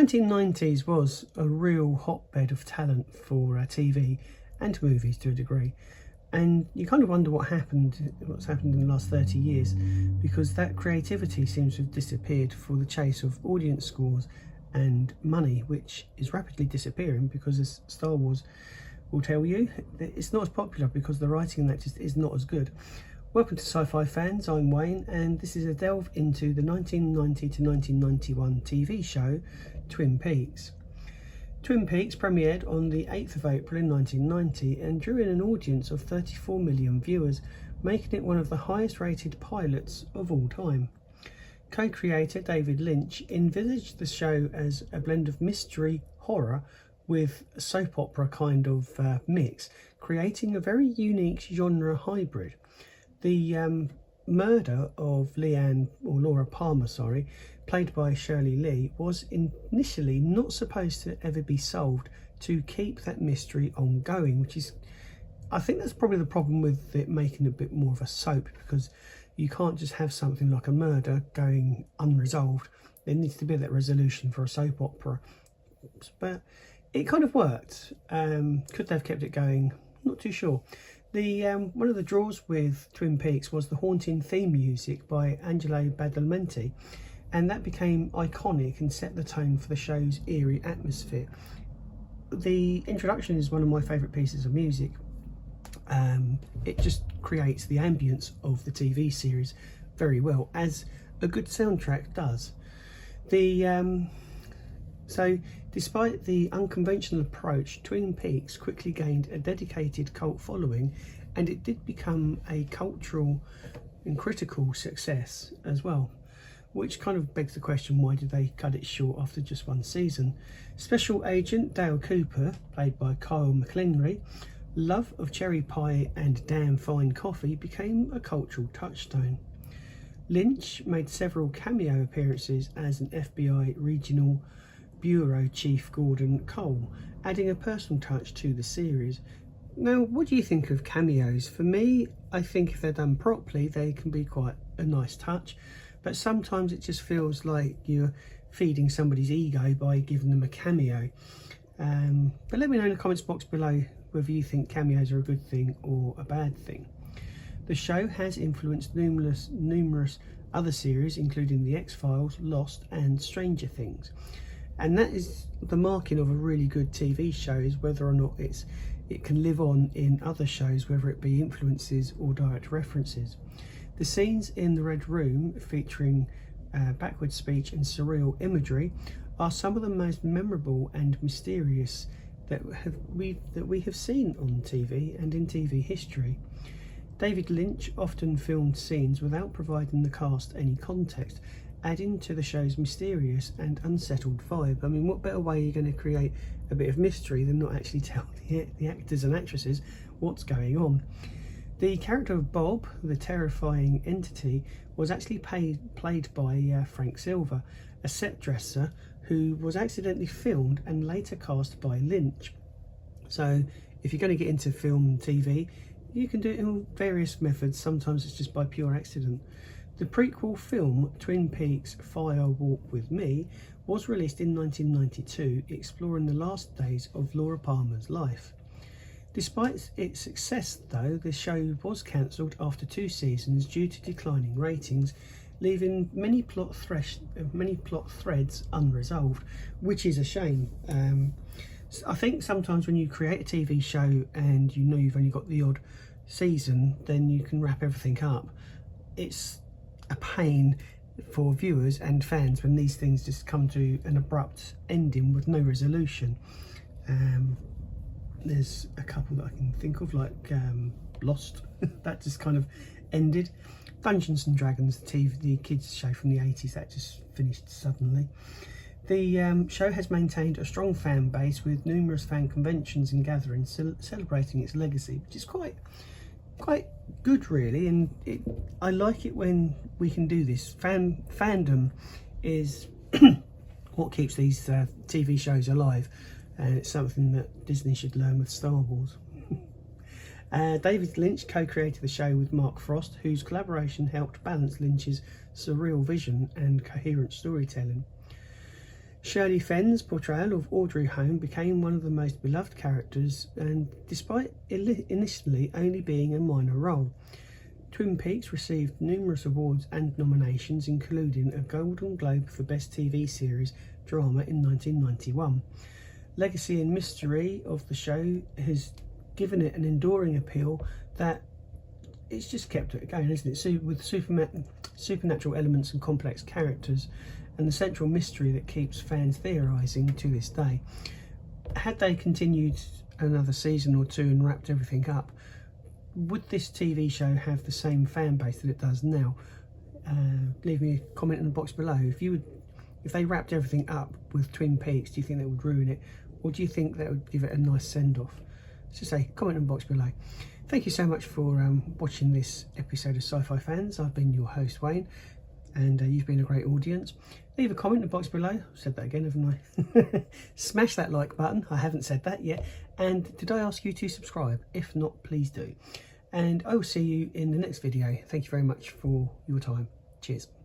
1990s was a real hotbed of talent for TV and movies to a degree, and you kind of wonder what's happened in the last 30 years, because that creativity seems to have disappeared for the chase of audience scores and money, which is rapidly disappearing because, as Star Wars will tell you, it's not as popular because the writing in that just is not as good. Welcome to Sci-Fi fans, I'm Wayne, and this is a delve into the 1990 to 1991 TV show Twin Peaks. Twin Peaks premiered on the 8th of April in 1990 and drew in an audience of 34 million viewers, making it one of the highest rated pilots of all time. Co-creator David Lynch envisaged the show as a blend of mystery horror with a soap opera kind of mix, creating a very unique genre hybrid. The murder of Laura Palmer, played by Shirley Lee, was initially not supposed to ever be solved to keep that mystery ongoing, which is, I think that's probably the problem with it making a bit more of a soap, because you can't just have something like a murder going unresolved. There needs to be that resolution for a soap opera. But it kind of worked. Could they have kept it going? Not too sure. One of the draws with Twin Peaks was the haunting theme music by Angelo Badalamenti, and that became iconic and set the tone for the show's eerie atmosphere. The introduction is one of my favourite pieces of music. It just creates the ambience of the TV series very well, as a good soundtrack does. So despite the unconventional approach, Twin Peaks quickly gained a dedicated cult following, and it did become a cultural and critical success as well, which kind of begs the question, why did they cut it short after just one season? Special Agent Dale Cooper, played by Kyle MacLeanry, love of cherry pie and damn fine coffee became a cultural touchstone. Lynch made several cameo appearances as an FBI regional Bureau Chief Gordon Cole, adding a personal touch to the series. Now, what do you think of cameos? For me, I think if they're done properly, they can be quite a nice touch, but sometimes it just feels like you're feeding somebody's ego by giving them a cameo. But let me know in the comments box below whether you think cameos are a good thing or a bad thing. The show has influenced numerous other series, including The X-Files, Lost and Stranger Things. And that is the marking of a really good TV show, is whether or not it can live on in other shows, whether it be influences or direct references. The scenes in the Red Room, featuring backward speech and surreal imagery, are some of the most memorable and mysterious that we have seen on TV and in TV history. David Lynch often filmed scenes without providing the cast any context, adding to the show's mysterious and unsettled vibe. I mean, what better way are you going to create a bit of mystery than not actually tell the actors and actresses what's going on? The character of Bob, the terrifying entity, was actually played by Frank Silver, a set dresser who was accidentally filmed and later cast by Lynch. So if you're going to get into film and TV, you can do it in various methods. Sometimes it's just by pure accident. The prequel film Twin Peaks Fire Walk With Me was released in 1992, exploring the last days of Laura Palmer's life. Despite its success though, the show was cancelled after 2 seasons due to declining ratings, leaving many plot threads unresolved, which is a shame. I think sometimes when you create a TV show and you know you've only got the odd season, then you can wrap everything up. It's a pain for viewers and fans when these things just come to an abrupt ending with no resolution. There's a couple that I can think of, like Lost, that just kind of ended. Dungeons and Dragons, the kids show from the 80s, that just finished suddenly. The show has maintained a strong fan base with numerous fan conventions and gatherings celebrating its legacy, which is quite good really, and I like it when we can do this. Fandom is what keeps these TV shows alive, and it's something that Disney should learn with Star Wars. David Lynch co-created the show with Mark Frost, whose collaboration helped balance Lynch's surreal vision and coherent storytelling. Shirley Fenn's portrayal of Audrey Home became one of the most beloved characters, and despite initially only being a minor role. Twin Peaks received numerous awards and nominations, including a Golden Globe for Best TV Series Drama in 1991. Legacy and mystery of the show has given it an enduring appeal that it's just kept it going, isn't it? So with supernatural elements and complex characters, and the central mystery that keeps fans theorising to this day. Had they continued another season or two and wrapped everything up, would this TV show have the same fan base that it does now? Leave me a comment in the box below. If they wrapped everything up with Twin Peaks, do you think that would ruin it, or do you think that would give it a nice send-off? So say, comment in the box below. Thank you so much for watching this episode of Sci-Fi Fans. I've been your host, Wayne, and you've been a great audience. Leave a comment in the box below. I've said that again, haven't I? Smash that like button. I haven't said that yet. And did I ask you to subscribe? If not, please do. And I will see you in the next video. Thank you very much for your time. Cheers.